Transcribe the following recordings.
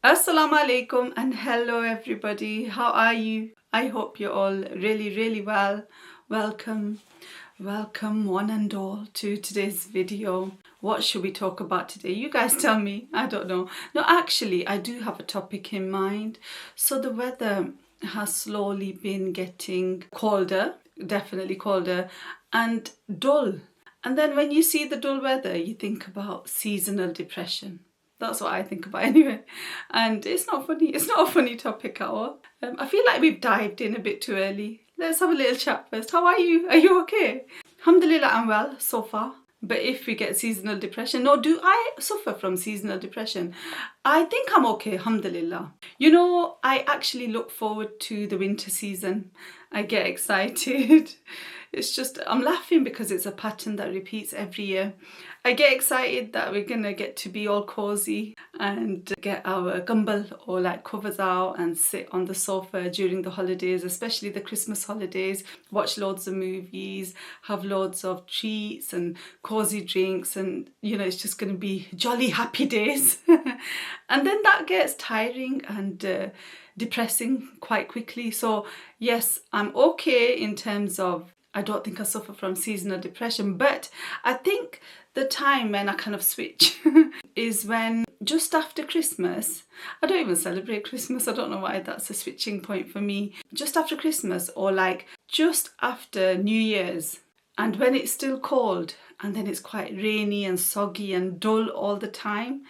Assalaamu alaikum and hello everybody. How are you? I hope you're all really well. Welcome one and all to today's video. What should we talk about today? You guys tell me. I don't know. No, actually, I do have a topic in mind. So the weather has slowly been getting colder, definitely colder, and dull. And then when you see the dull weather, you think about seasonal depression. That's what I think about anyway. And it's not funny. It's not a funny topic at all. I feel like we've dived in a bit too early. Let's have a little chat first. How are you? Are you okay? Alhamdulillah, I'm well so far. But if we get seasonal depression, no, do I suffer from seasonal depression? I think I'm okay, alhamdulillah. You know, I actually look forward to the winter season. I get excited. It's just, I'm laughing because it's a pattern that repeats every year. I get excited that we're gonna get to be all cozy and get our gumbal or like covers out and sit on the sofa during the holidays, especially the Christmas holidays, watch loads of movies, have loads of treats and cozy drinks, and you know, it's just gonna be jolly happy days. And then that gets tiring and depressing quite quickly. So yes, I'm okay in terms of, I don't think I suffer from seasonal depression, but I think the time when I kind of switch is when just after Christmas. I don't even celebrate Christmas. I don't know why that's a switching point for me. Just after Christmas, or like just after New Year's, and when it's still cold and then it's quite rainy and soggy and dull all the time.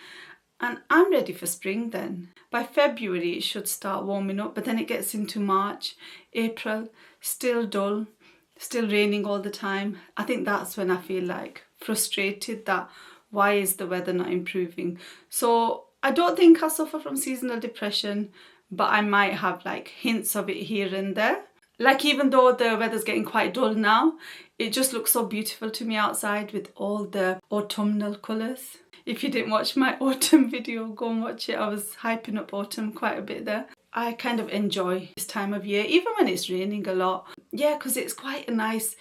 And I'm ready for spring then. By February it should start warming up, but then it gets into March, April, still dull, still raining all the time. I think that's when I feel like frustrated that why is the weather not improving. So I don't think I suffer from seasonal depression, but I might have like hints of it here and there. Like even though the weather's getting quite dull now, it just looks so beautiful to me outside with all the autumnal colours. If you didn't watch my autumn video, go and watch it. I was hyping up autumn quite a bit there. I kind of enjoy this time of year, even when it's raining a lot. Yeah, because it's quite a nice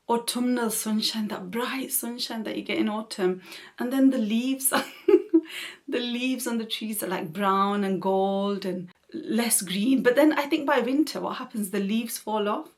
autumnal sunshine, that bright sunshine that you get in autumn. And then the leaves, the leaves on the trees are like brown and gold and less green. But then I think by winter, what happens, the leaves fall off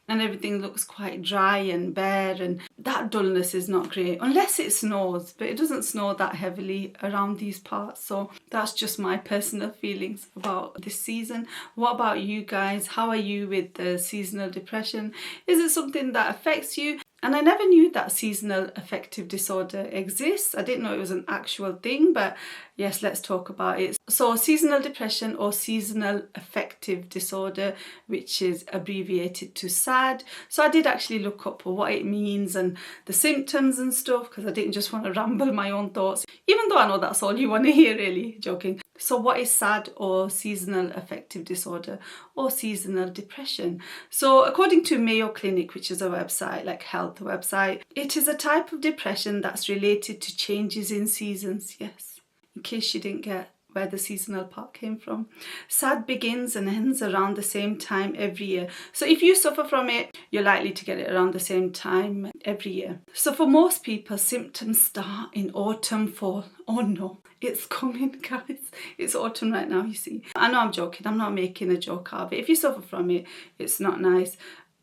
and everything looks quite dry and bare, and that dullness is not great unless it snows, but it doesn't snow that heavily around these parts. So that's just my personal feelings about this season. What about you guys? How are you with the seasonal depression? Is it something that affects you? And I never knew that seasonal affective disorder exists. I didn't know it was an actual thing, but yes, let's talk about it. So seasonal depression or seasonal affective disorder, which is abbreviated to S.A.D. So I did actually look up what it means and the symptoms and stuff, because I didn't just want to ramble my own thoughts, even though I know that's all you want to hear, really, joking. So what is S.A.D or seasonal affective disorder or seasonal depression? So according to Mayo Clinic, which is a website, like health website, it is a type of depression that's related to changes in seasons. Yes, in case you didn't get where the seasonal part came from. S.A.D begins and ends around the same time every year. So if you suffer from it, you're likely to get it around the same time every year. So for most people, symptoms start in autumn, fall. Oh no, it's coming, guys. It's autumn right now, you see. I know I'm joking. I'm not making a joke out of it. If you suffer from it, it's not nice.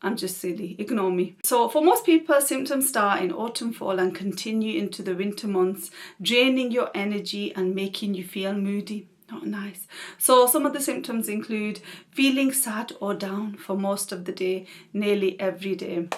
I'm just silly, ignore me. So for most people, symptoms start in autumn, fall and continue into the winter months, draining your energy and making you feel moody. Not nice. So some of the symptoms include feeling sad or down for most of the day, nearly every day.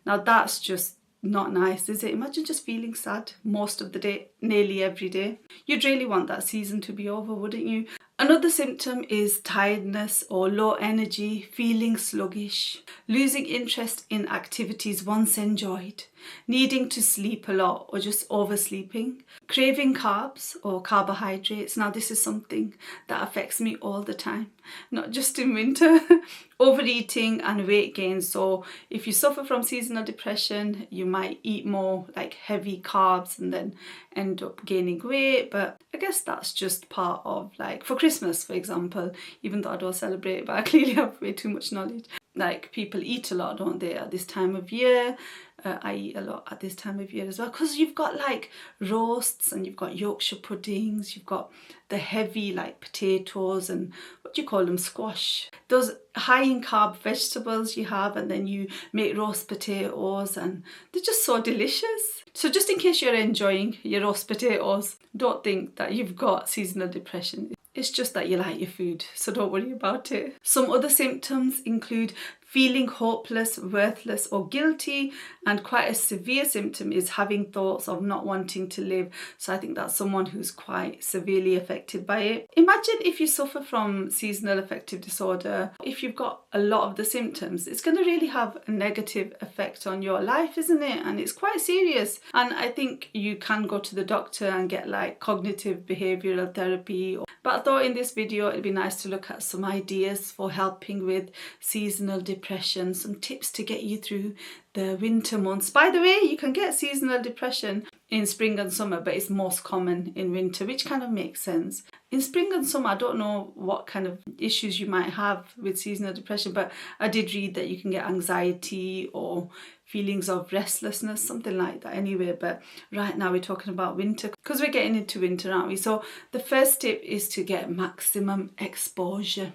Now that's just not nice, is it? Imagine just feeling sad most of the day, nearly every day. You'd really want that season to be over, wouldn't you? Another symptom is tiredness or low energy, feeling sluggish, losing interest in activities once enjoyed, needing to sleep a lot or just oversleeping, craving carbs or carbohydrates. Now this is something that affects me all the time, not just in winter. Overeating and weight gain. So if you suffer from seasonal depression, you might eat more like heavy carbs and then end up gaining weight. But I guess that's just part of, like, for Christmas, for example, even though I don't celebrate, but I clearly have way too much knowledge. like people eat a lot, don't they, at this time of year? I eat a lot at this time of year as well, because you've got like roasts and you've got Yorkshire puddings, you've got the heavy like potatoes and what do you call them, squash, those high in carb vegetables you have, and then you make roast potatoes and they're just so delicious. So just in case you're enjoying your roast potatoes, don't think that you've got seasonal depression. It's just that you like your food, so don't worry about it. Some other symptoms include feeling hopeless, worthless or guilty, and quite a severe symptom is having thoughts of not wanting to live. So I think that's someone who's quite severely affected by it. Imagine if you suffer from seasonal affective disorder, if you've got a lot of the symptoms, it's going to really have a negative effect on your life, isn't it? And it's quite serious. And I think you can go to the doctor and get like cognitive behavioral therapy. But I thought in this video it'd be nice to look at some ideas for helping with seasonal depression, some tips to get you through the winter months. By the way, you can get seasonal depression in spring and summer, but it's most common in winter, which kind of makes sense. In spring and summer, I don't know what kind of issues you might have with seasonal depression, but I did read that you can get anxiety or feelings of restlessness, something like that anyway. But right now we're talking about winter because we're getting into winter, aren't we? So the first tip is to get maximum exposure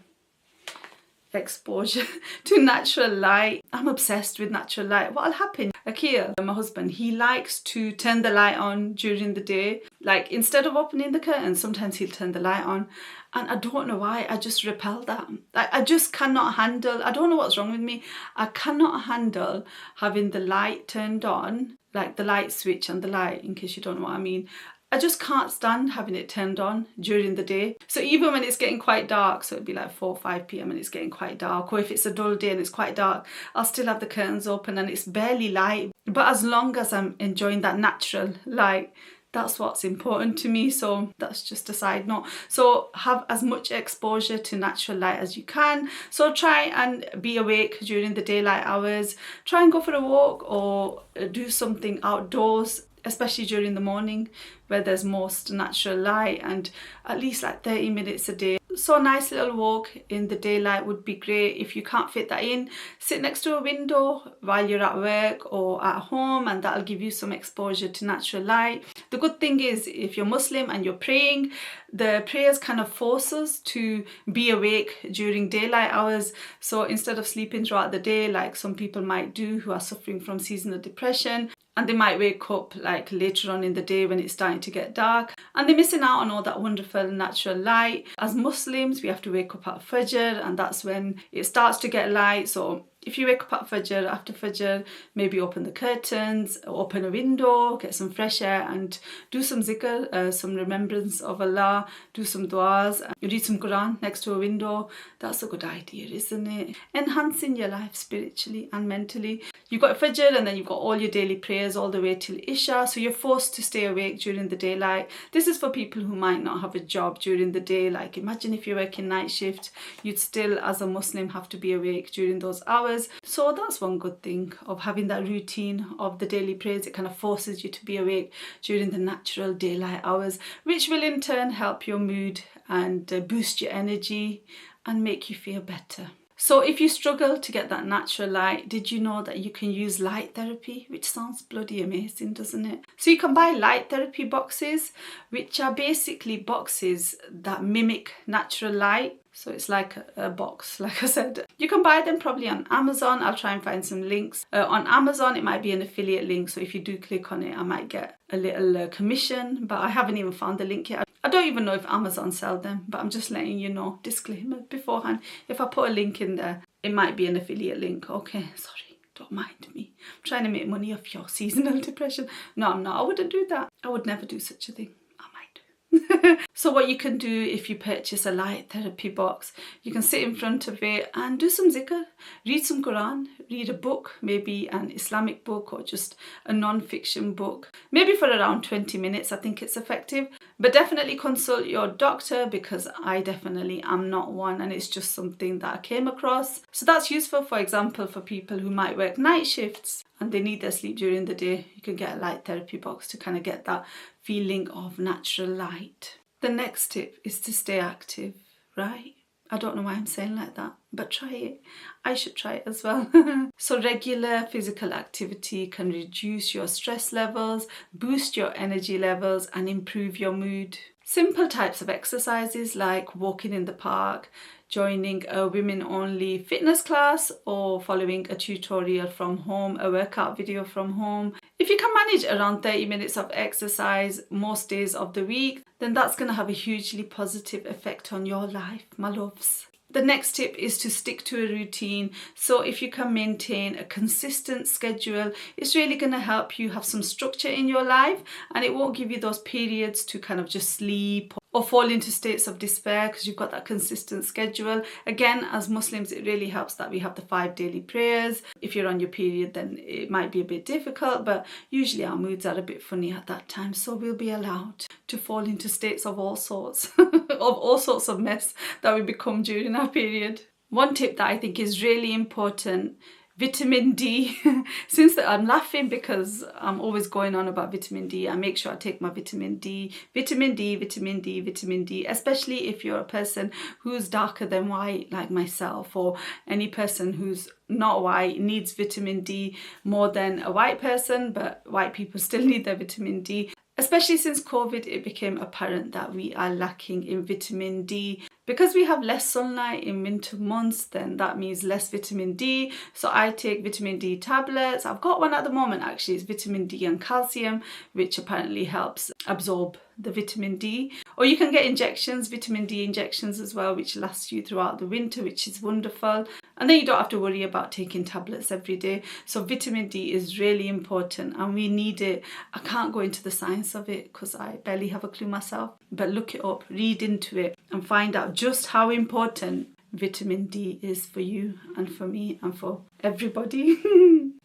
to natural light. I'm obsessed with natural light. What'll happen? Akil, my husband, he likes to turn the light on during the day. Like instead of opening the curtains, sometimes he'll turn the light on. And I don't know why, I just repel that. I just cannot handle, I don't know what's wrong with me. I cannot handle having the light turned on, like the light switch and the light, in case you don't know what I mean. I just can't stand having it turned on during the day. So even when it's getting quite dark, so it'd be like 4 or 5 p.m. and it's getting quite dark, or if it's a dull day and it's quite dark, I'll still have the curtains open and it's barely light. But as long as I'm enjoying that natural light, that's what's important to me. So that's just a side note. So have as much exposure to natural light as you can. So try and be awake during the daylight hours. Try and go for a walk or do something outdoors, especially during the morning where there's most natural light, and at least like 30 minutes a day. So a nice little walk in the daylight would be great. If you can't fit that in, sit next to a window while you're at work or at home, and that'll give you some exposure to natural light. The good thing is, if you're Muslim and you're praying, the prayers kind of force us to be awake during daylight hours. So instead of sleeping throughout the day like some people might do who are suffering from seasonal depression, and they might wake up like later on in the day when it's starting to get dark, and they're missing out on all that wonderful natural light. As Muslims, we have to wake up at Fajr, and that's when it starts to get light. So if you wake up at Fajr, after Fajr, maybe open the curtains, open a window, get some fresh air and do some zikr, some remembrance of Allah, do some du'as, read some Quran next to a window. That's a good idea, isn't it? Enhancing your life spiritually and mentally. You've got Fajr and then you've got all your daily prayers all the way till Isha, so you're forced to stay awake during the daylight. This is for people who might not have a job during the day. Like imagine if you're working night shift, you'd still as a Muslim have to be awake during those hours. So that's one good thing of having that routine of the daily prayers. It kind of forces you to be awake during the natural daylight hours, which will in turn help your mood and boost your energy and make you feel better. So if you struggle to get that natural light, did you know that you can use light therapy? Which sounds bloody amazing, doesn't it? So you can buy light therapy boxes, which are basically boxes that mimic natural light. So it's like a box, like I said. You can buy them probably on Amazon. I'll try and find some links. On Amazon, it might be an affiliate link. So if you do click on it, I might get a little commission, but I haven't even found the link yet. I don't even know if Amazon sell them, but I'm just letting you know, disclaimer beforehand. If I put a link in there, it might be an affiliate link. Okay, sorry, don't mind me. I'm trying to make money off your seasonal depression. No, I'm not. I wouldn't do that. I would never do such a thing. So what you can do if you purchase a light therapy box, you can sit in front of it and do some zikr, read some Quran, read a book, maybe an Islamic book or just a non-fiction book, maybe for around 20 minutes. I think it's effective, but definitely consult your doctor because I definitely am not one, and it's just something that I came across. So that's useful, for example, for people who might work night shifts and they need their sleep during the day. You can get a light therapy box to kind of get that feeling of natural light. The next tip is to stay active, right? I don't know why I'm saying like that, but try it. I should try it as well. So regular physical activity can reduce your stress levels, boost your energy levels, and improve your mood. Simple types of exercises like walking in the park, joining a women-only fitness class, or following a tutorial from home, a workout video from home. If you can manage around 30 minutes of exercise most days of the week, then that's going to have a hugely positive effect on your life, my loves. The next tip is to stick to a routine. So if you can maintain a consistent schedule, it's really going to help you have some structure in your life, and it won't give you those periods to kind of just sleep or fall into states of despair because you've got that consistent schedule. Again, as Muslims, it really helps that we have the 5 daily prayers. If you're on your period, then it might be a bit difficult, but usually our moods are a bit funny at that time, so we'll be allowed to fall into states of all sorts of mess that we become during our period. One tip that I think is really important: vitamin D. Since I'm laughing because I'm always going on about vitamin D, I make sure I take my vitamin D, especially if you're a person who's darker than white like myself, or any person who's not white needs vitamin D more than a white person, but white people still need their vitamin D. Especially since COVID, it became apparent that we are lacking in vitamin D. Because we have less sunlight in winter months, then that means less vitamin D. So I take vitamin D tablets. I've got one at the moment actually. It's vitamin D and calcium, which apparently helps absorb the vitamin D. Or you can get injections, vitamin D injections as well, which last you throughout the winter, which is wonderful. And then you don't have to worry about taking tablets every day. So vitamin D is really important and we need it. I can't go into the science of it because I barely have a clue myself. But look it up, read into it and find out just how important vitamin D is for you and for me and for everybody.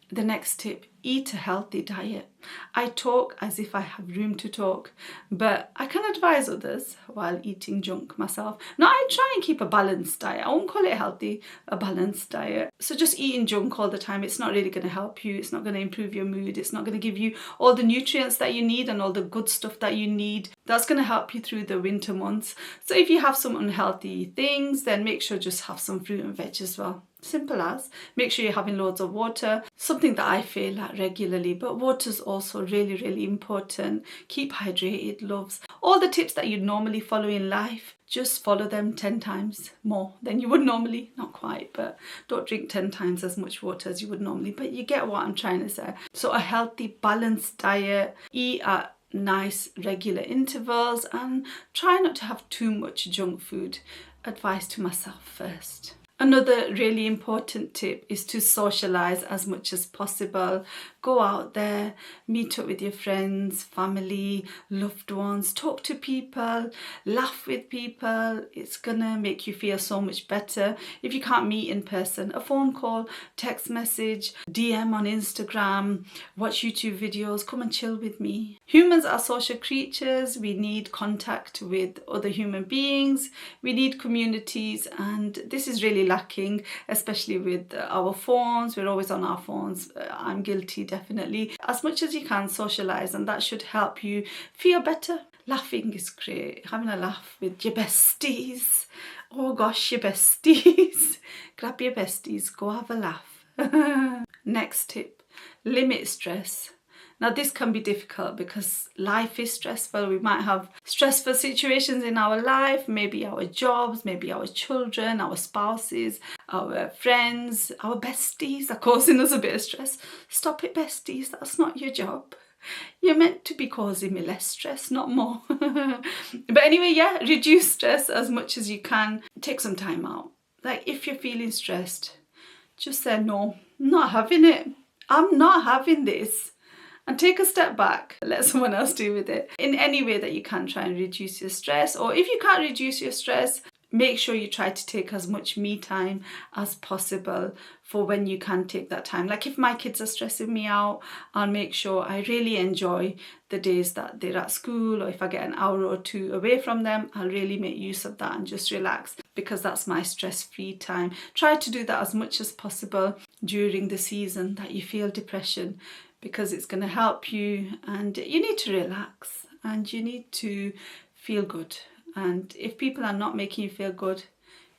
The next tip: eat a healthy diet. I talk as if I have room to talk, but I can advise others while eating junk myself. Now, I try and keep a balanced diet. I won't call it healthy, a balanced diet. So just eating junk all the time, it's not really going to help you. It's not going to improve your mood. It's not going to give you all the nutrients that you need and all the good stuff that you need. That's going to help you through the winter months. So if you have some unhealthy things, then make sure just have some fruit and veg as well. Simple as. Make sure you're having loads of water, something that I fail at regularly, but water's also really, really important. Keep hydrated, loves. All the tips that you normally follow in life, just follow them 10 times more than you would normally. Not quite, but don't drink 10 times as much water as you would normally, but you get what I'm trying to say. So a healthy, balanced diet, eat at nice regular intervals, and try not to have too much junk food. Advice to myself first. Another really important tip is to socialize as much as possible. Go out there, meet up with your friends, family, loved ones, talk to people, laugh with people. It's gonna make you feel so much better. If you can't meet in person, a phone call, text message, DM on Instagram, watch YouTube videos, come and chill with me. Humans are social creatures. We need contact with other human beings. We need communities, and this is really lacking, especially with our phones. We're always on our phones. I'm guilty, definitely. As much as you can, socialize, and that should help you feel better. Laughing is great. Having a laugh with your besties. Oh gosh, your besties. Grab your besties, go have a laugh. Next tip: limit stress. Now this can be difficult because life is stressful. We might have stressful situations in our life, maybe our jobs, maybe our children, our spouses, our friends, our besties are causing us a bit of stress. Stop it, besties, that's not your job. You're meant to be causing me less stress, not more. But anyway, yeah, reduce stress as much as you can. Take some time out. Like if you're feeling stressed, just say no, I'm not having it. I'm not having this. And take a step back, let someone else deal with it. In any way that you can, try and reduce your stress. Or if you can't reduce your stress, make sure you try to take as much me time as possible for when you can take that time. Like if my kids are stressing me out, I'll make sure I really enjoy the days that they're at school, or if I get an hour or two away from them, I'll really make use of that and just relax, because that's my stress-free time. Try to do that as much as possible during the season that you feel depression, because it's going to help you, and you need to relax and you need to feel good. And if people are not making you feel good,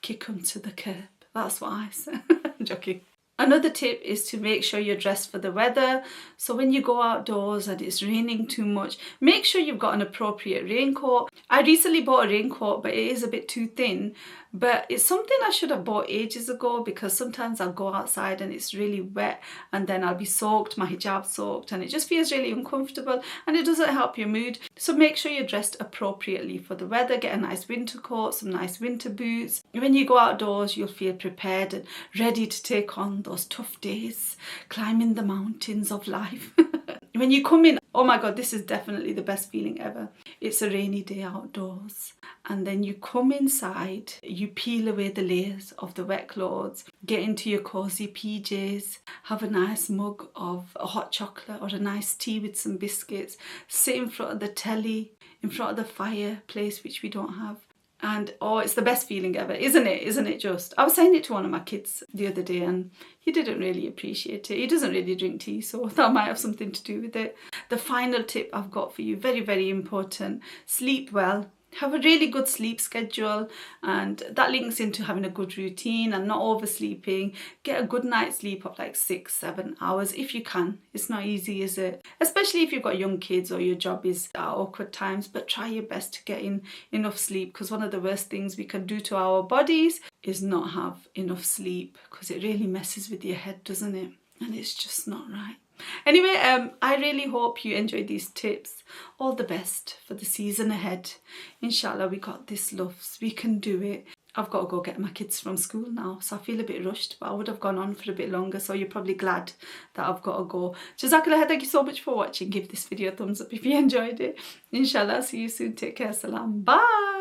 kick them to the curb. That's what I say. I'm joking. Another tip is to make sure you're dressed for the weather. So when you go outdoors and it's raining too much, make sure you've got an appropriate raincoat. I recently bought a raincoat, but it is a bit too thin. But it's something I should have bought ages ago, because sometimes I'll go outside and it's really wet and then I'll be soaked, my hijab soaked, and it just feels really uncomfortable and it doesn't help your mood. So make sure you're dressed appropriately for the weather. Get a nice winter coat, some nice winter boots. When you go outdoors, you'll feel prepared and ready to take on those tough days, climbing the mountains of life. When you come in, oh my God, this is definitely the best feeling ever. It's a rainy day outdoors. And then you come inside, you peel away the layers of the wet clothes, get into your cozy PJs, have a nice mug of a hot chocolate or a nice tea with some biscuits, sit in front of the telly, in front of the fireplace, which we don't have. And oh, it's the best feeling ever, isn't it? Isn't it just? I was saying it to one of my kids the other day and he didn't really appreciate it. He doesn't really drink tea, so that might have something to do with it. The final tip I've got for you, very, very important: sleep well. Have a really good sleep schedule, and that links into having a good routine and not oversleeping. Get a good night's sleep of like 6-7 hours if you can. It's not easy, is it? Especially if you've got young kids or your job is at awkward times, but try your best to get in enough sleep, because one of the worst things we can do to our bodies is not have enough sleep, because it really messes with your head, doesn't it? And it's just not right. Anyway, I really hope you enjoyed these tips. All the best for the season ahead. Inshallah, we got this, loves. We can do it. I've got to go get my kids from school now, so I feel a bit rushed, but I would have gone on for a bit longer, so you're probably glad that I've got to go. Jazakallah, thank you so much for watching. Give this video a thumbs up if you enjoyed it. Inshallah, see you soon. Take care. Salam. Bye.